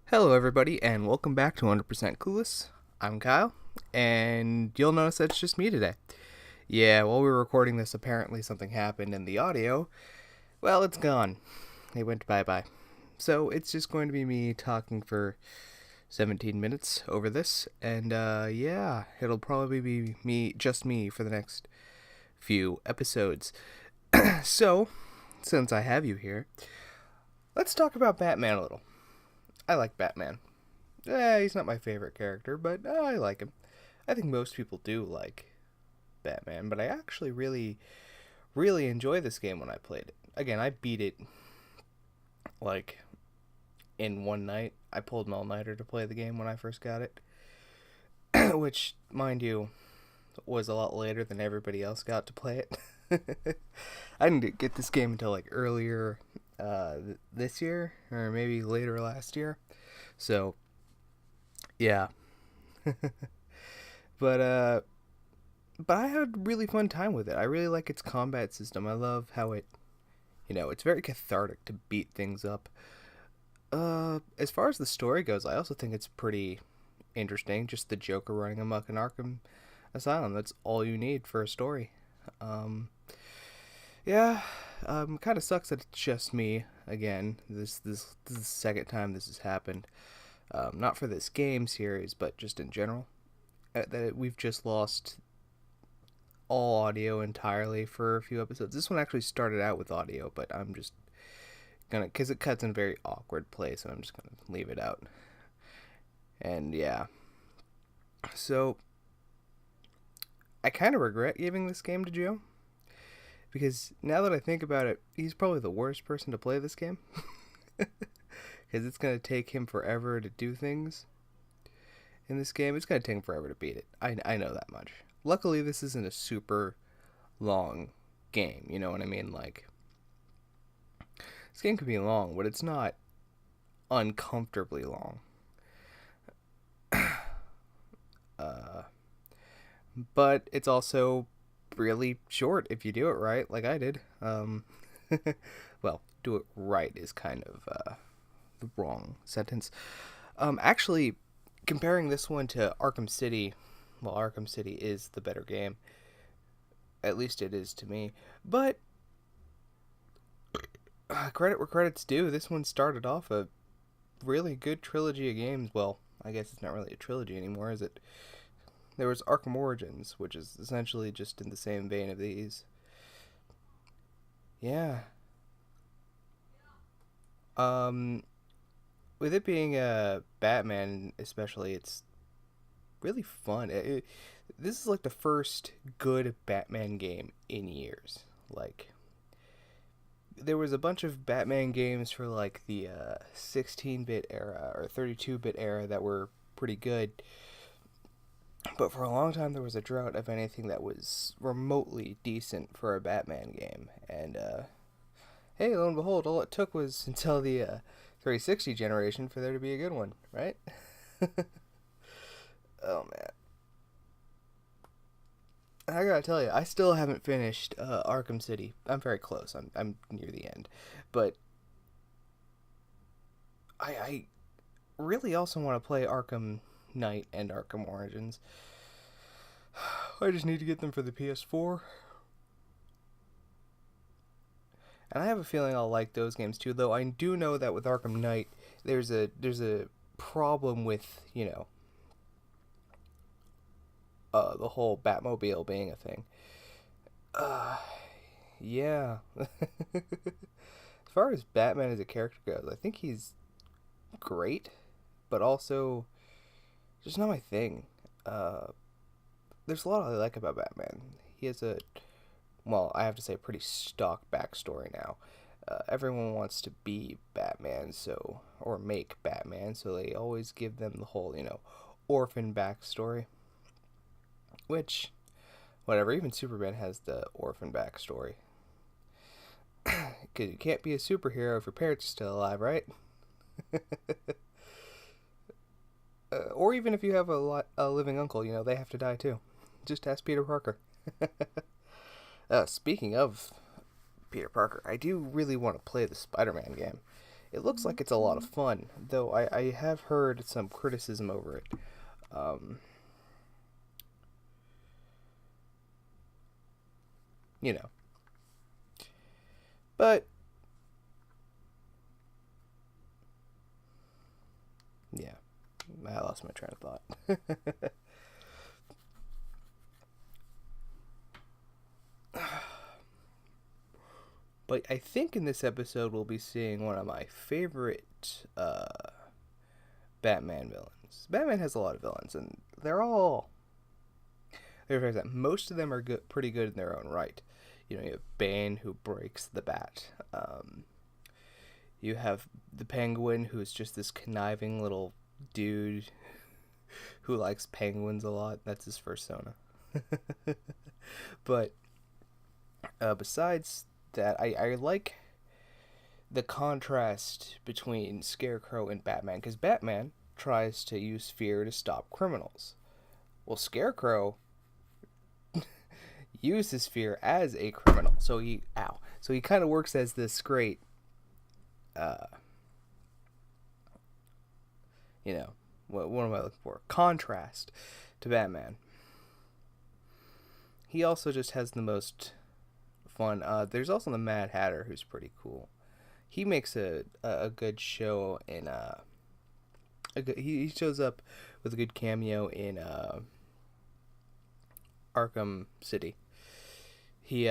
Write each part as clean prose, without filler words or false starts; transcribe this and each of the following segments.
Hello, everybody, and welcome back to 100% Clueless. I'm Kyle, and you'll notice that it's just me today. Yeah, while we were recording this, apparently something happened in the audio. Well, it's gone. It went bye-bye. So it's just going to be me talking for 17 minutes over this, and yeah, it'll probably be just me for the next few episodes. So, since I have you here, let's talk about Batman a little. I like Batman. He's not my favorite character, but I like him. I think most people do like Batman, but I actually really enjoy this game when I played it. Again, I beat it like in one night. I pulled an all-nighter to play the game when I first got it, which, mind you, was a lot later than everybody else got to play it. I didn't get this game until like earlier this year, or maybe later last year. So, yeah. But but I had a really fun time with it. I really like its combat system. I love how it's very cathartic to beat things up. As far as the story goes, I also think it's pretty interesting. Just the Joker running amok in Arkham Asylum. That's all you need for a story. Um, yeah, kind of sucks that it's just me again. This is the second time this has happened. Not for this game series, but just in general. We've just lost all audio entirely for a few episodes. This one actually started out with audio, but I'm just because it cuts in a very awkward place, and I'm just gonna leave it out. And yeah, so I kind of regret giving this game to Joe because now that I think about it, he's probably the worst person to play this game because it's gonna take him forever to do things in this game. It's gonna take him forever to beat it. I know that much. Luckily, this isn't a super long game. You know what I mean? Like, this game could be long, but it's not uncomfortably long. Uh, but it's also really short if you do it right, like I did. Well, do it right is kind of the wrong sentence. Actually, comparing this one to Arkham City, well, Arkham City is the better game. At least it is to me. But credit where credit's due. This one started off a really good trilogy of games. Well, I guess it's not really a trilogy anymore, is it? There was Arkham Origins, which is essentially just in the same vein of these. Yeah. Um, with it being a Batman, especially, it's really fun. This is like the first good Batman game in years. Like, there was a bunch of Batman games for like the 16-bit era or 32-bit era that were pretty good, but for a long time there was a drought of anything that was remotely decent for a Batman game. And hey, lo and behold, all it took was until the 360 generation for there to be a good one, right? Oh man, I gotta tell you, I still haven't finished Arkham City. I'm very close. I'm near the end, but I really also want to play Arkham Knight and Arkham Origins. I just need to get them for the PS4, and I have a feeling I'll like those games too. Though I do know that with Arkham Knight, there's a problem with the whole Batmobile being a thing. Uh, yeah. As far as Batman as a character goes, I think he's great, but also just not my thing. Uh, there's a lot I like about Batman. He has well, I have to say, pretty stock backstory now. Everyone wants to be Batman, or make Batman, so they always give them the whole, orphan backstory. Which, whatever, even Superman has the orphan backstory. Because you can't be a superhero if your parents are still alive, right? Or even if you have a living uncle, they have to die too. Just ask Peter Parker. Speaking of Peter Parker, I do really want to play the Spider-Man game. It looks like it's a lot of fun, though I have heard some criticism over it. Um, you know, but yeah, I lost my train of thought. But I think in this episode we'll be seeing one of my favorite Batman villains. Batman has a lot of villains, and they're that most of them are good, pretty good in their own right. You know, you have Bane who breaks the bat. You have the Penguin who's just this conniving little dude who likes penguins a lot. That's his persona. But besides that, I like the contrast between Scarecrow and Batman, because Batman tries to use fear to stop criminals. Well, Scarecrow uses fear as a criminal, so he kind of works as this great, uh, you know, what am I looking for? Contrast to Batman. He also just has the most fun. There's also the Mad Hatter, who's pretty cool. He makes a good show in he shows up with a good cameo in Arkham City. He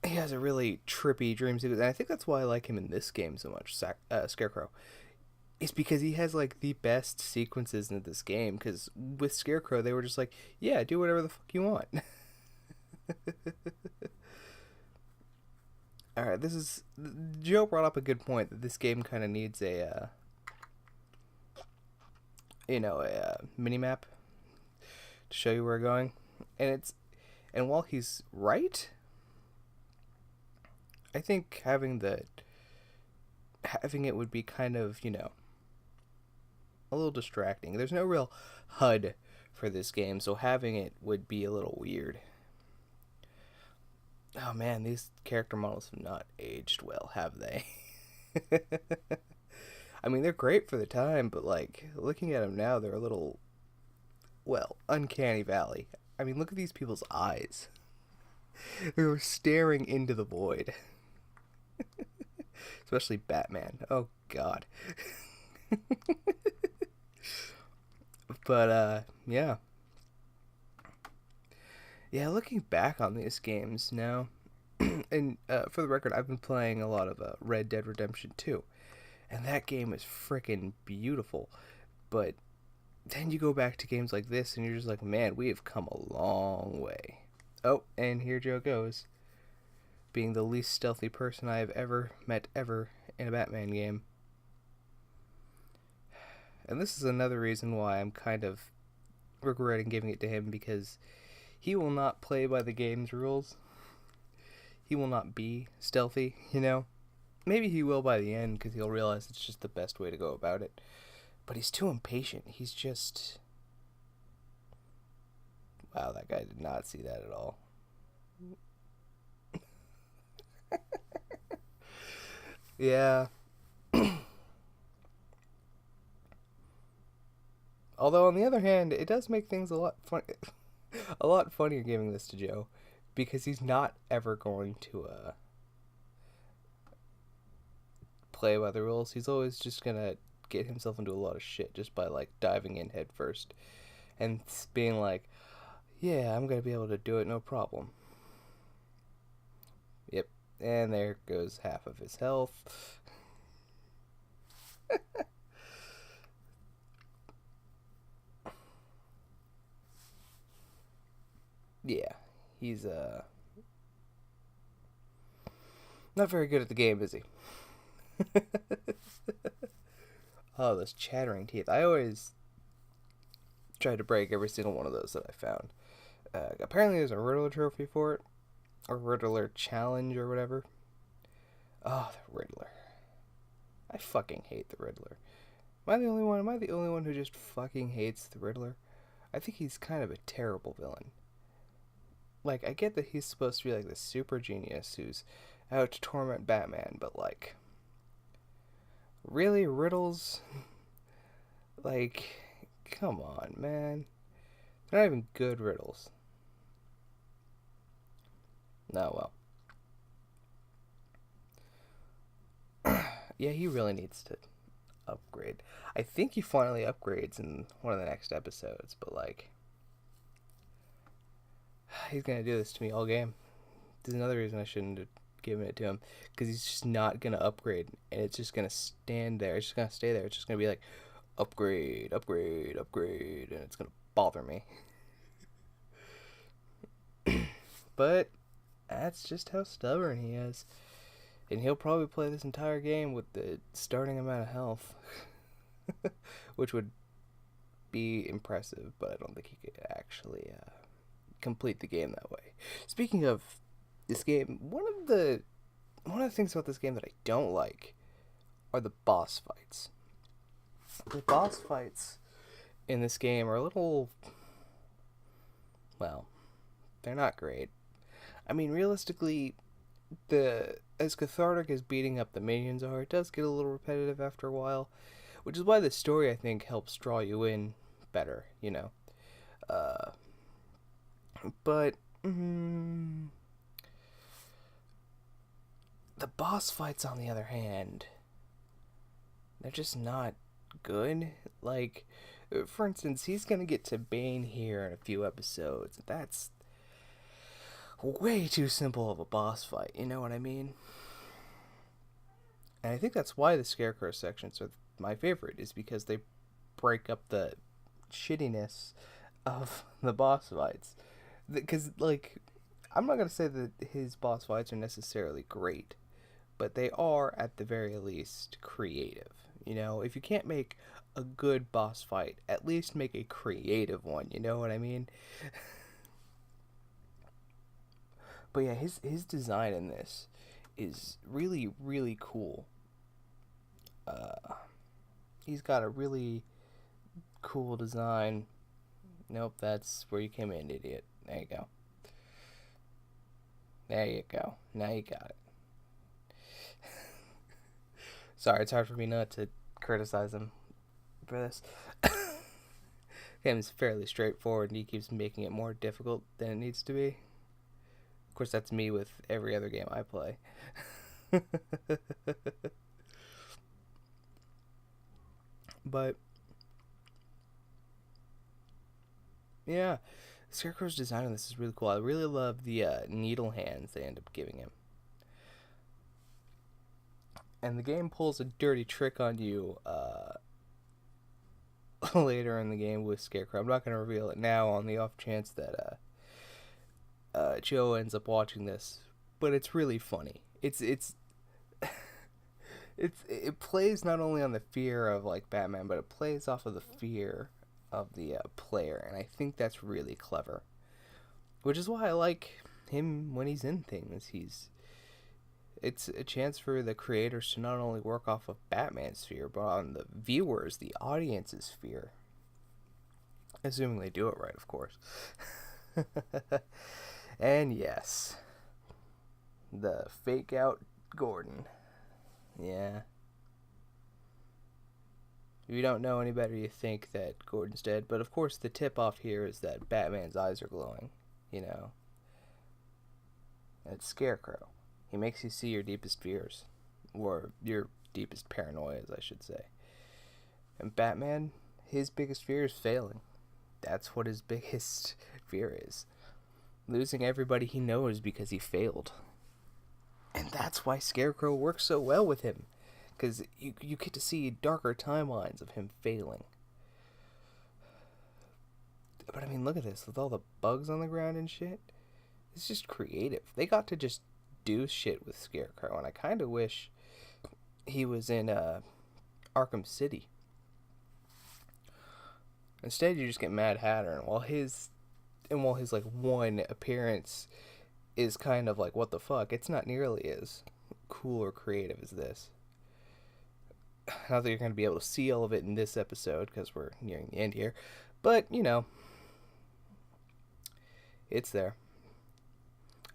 he has a really trippy dream sequence, and I think that's why I like him in this game so much. Scarecrow. It's because he has like the best sequences in this game. Because with Scarecrow, they were just like, yeah, do whatever the fuck you want. All right, this is Joe brought up a good point that this game kind of needs a mini map to show you where we're going, and while he's right, I think having it would be kind of a little distracting. There's no real HUD for this game, so having it would be a little weird. Oh man, these character models have not aged well, have they? I mean, they're great for the time, but like looking at them now, they're a little, well, uncanny valley. I mean, look at these people's eyes. They're staring into the void. Especially Batman. Oh god. But yeah. Yeah, looking back on these games now, and for the record, I've been playing a lot of Red Dead Redemption 2, and that game is freaking beautiful. But then you go back to games like this, and you're just like, man, we have come a long way. Oh, and here Joe goes, being the least stealthy person I have ever met ever in a Batman game. And this is another reason why I'm kind of regretting giving it to him, because he will not play by the game's rules. He will not be stealthy. Maybe he will by the end, because he'll realize it's just the best way to go about it. But he's too impatient. He's just... Wow, that guy did not see that at all. Yeah. Although, on the other hand, it does make things a lot fun... a lot funnier giving this to Joe, because he's not ever going to play by the rules. He's always just gonna get himself into a lot of shit just by like diving in head first and being like, yeah, I'm gonna be able to do it, no problem. Yep, and there goes half of his health. Yeah, he's not very good at the game, is he? Oh, those chattering teeth. I always try to break every single one of those that I found. Apparently there's a Riddler trophy for it, or Riddler challenge or whatever. Oh, the Riddler. I fucking hate the Riddler. Am I the only one? Am I the only one who just fucking hates the Riddler? I think he's kind of a terrible villain. Like, I get that he's supposed to be like this super genius who's out to torment Batman, but like, Really, riddles? Like, come on, man. They're not even good riddles. No, well. Yeah, he really needs to upgrade. I think he finally upgrades in one of the next episodes, but like, he's gonna do this to me all game. There's another reason I shouldn't have given it to him, because he's just not gonna upgrade, and it's just gonna stand there. It's just gonna stay there. It's just gonna be like, upgrade, upgrade, upgrade, and it's gonna bother me. But that's just how stubborn he is. And he'll probably play this entire game with the starting amount of health, which would be impressive, but I don't think he could actually complete the game that way. Speaking of this game, one of the things about this game that I don't like are the boss fights. The boss fights in this game are a little, well, they're not great. I mean, realistically, the as cathartic as beating up the minions are, it does get a little repetitive after a while, which is why the story I think helps draw you in better, you know. Uh, but the boss fights, on the other hand, they're just not good. Like, for instance, he's gonna get to Bane here in a few episodes. That's way too simple of a boss fight. You know what I mean? And I think that's why the Scarecrow sections are my favorite, is because they break up the shittiness of the boss fights. Because, like, I'm not going to say that his boss fights are necessarily great, but they are, at the very least, creative. You know, if you can't make a good boss fight, at least make a creative one. You know what I mean? But yeah, his design in this is really, really cool. Uh, he's got a really cool design. Nope, that's where you came in, idiot. There you go. There you go. Now you got it. Sorry, it's hard for me not to criticize him for this. Game's fairly straightforward, and he keeps making it more difficult than it needs to be. Of course, that's me with every other game I play. But yeah, Scarecrow's design on this is really cool. I really love the needle hands they end up giving him. And the game pulls a dirty trick on you later in the game with Scarecrow. I'm not going to reveal it now on the off chance that Joe ends up watching this, but it's really funny. It plays not only on the fear of like Batman, but it plays off of the fear of the player, and I think that's really clever. Which is why I like him when he's in things. It's a chance for the creators to not only work off of Batman's fear, but on the viewers, the audience's fear. Assuming they do it right, of course. And yes, the fake out Gordon. Yeah. If you don't know any better, you think that Gordon's dead. But of course, the tip off here is that Batman's eyes are glowing. You know, it's Scarecrow. He makes you see your deepest fears, or your deepest paranoias, I should say. And Batman, his biggest fear is failing. That's what his biggest fear is. Losing everybody he knows because he failed. And that's why Scarecrow works so well with him. Because you get to see darker timelines of him failing. But I mean, look at this. With all the bugs on the ground and shit. It's just creative. They got to just do shit with Scarecrow. And I kind of wish he was in Arkham City. Instead, you just get Mad Hatter. And while his like one appearance is kind of like, what the fuck, it's not nearly as cool or creative as this. Not that you're going to be able to see all of it in this episode because we're nearing the end here, but you know, it's there.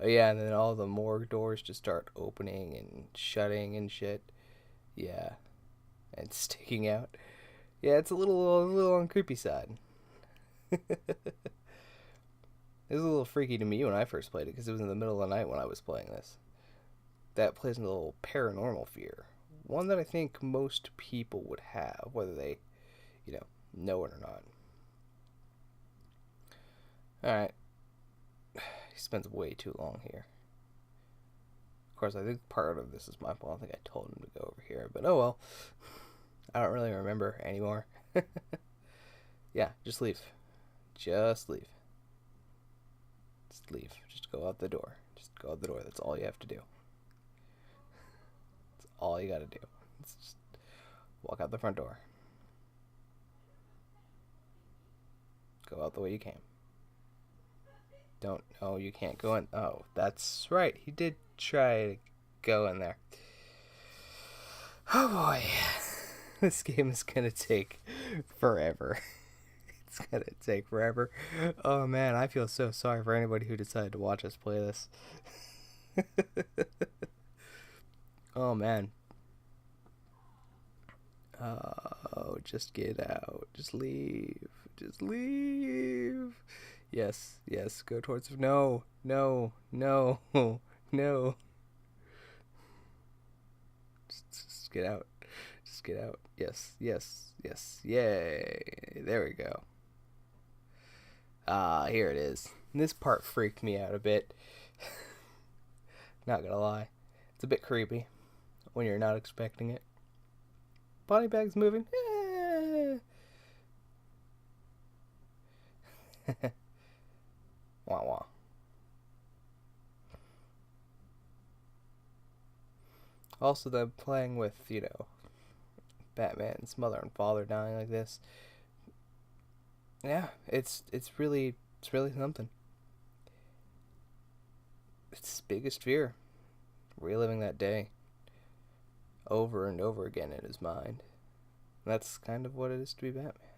Oh yeah, and then all the morgue doors just start opening and shutting and shit. Yeah, and sticking out. Yeah, it's a little on the creepy side. It was a little freaky to me when I first played it because it was in the middle of the night when I was playing this. That plays into a little paranormal fear. One that I think most people would have, whether they, know it or not. Alright. He spends way too long here. Of course, I think part of this is my fault. I think I told him to go over here, but oh well. I don't really remember anymore. Yeah, just leave. Just leave. Just leave. Just go out the door. Just go out the door. That's all you have to do. That's all you gotta do. It's just walk out the front door. Go out the way you came. Don't. Oh, you can't go in. Oh, that's right. He did try to go in there. Oh boy. This game is gonna take forever. It's gonna take forever. Oh man, I feel so sorry for anybody who decided to watch us play this. Oh man. Oh, just get out. Just leave. Just leave. Yes, yes, go towards... No, no, no, no. Just get out. Just get out. Yes, yes, yes. Yay. There we go. Ah, here it is. This part freaked me out a bit. Not gonna lie. It's a bit creepy when you're not expecting it. Body bag's moving. Wah wah. Also, them playing with, Batman's mother and father dying like this. Yeah, it's really something. It's his biggest fear. Reliving that day over and over again in his mind. That's kind of what it is to be Batman.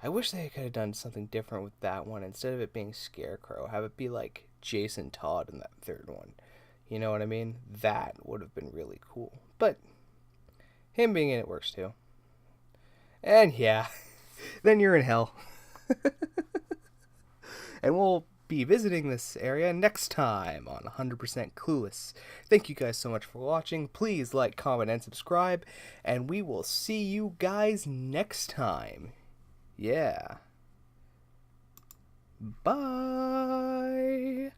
I wish they could have done something different with that one. Instead of it being Scarecrow, have it be like Jason Todd in that third one. You know what I mean? That would have been really cool. But him being in it works too. And yeah, then you're in hell. And we'll be visiting this area next time on 100% Clueless. Thank you guys so much for watching. Please like, comment, and subscribe. And we will see you guys next time. Yeah. Bye.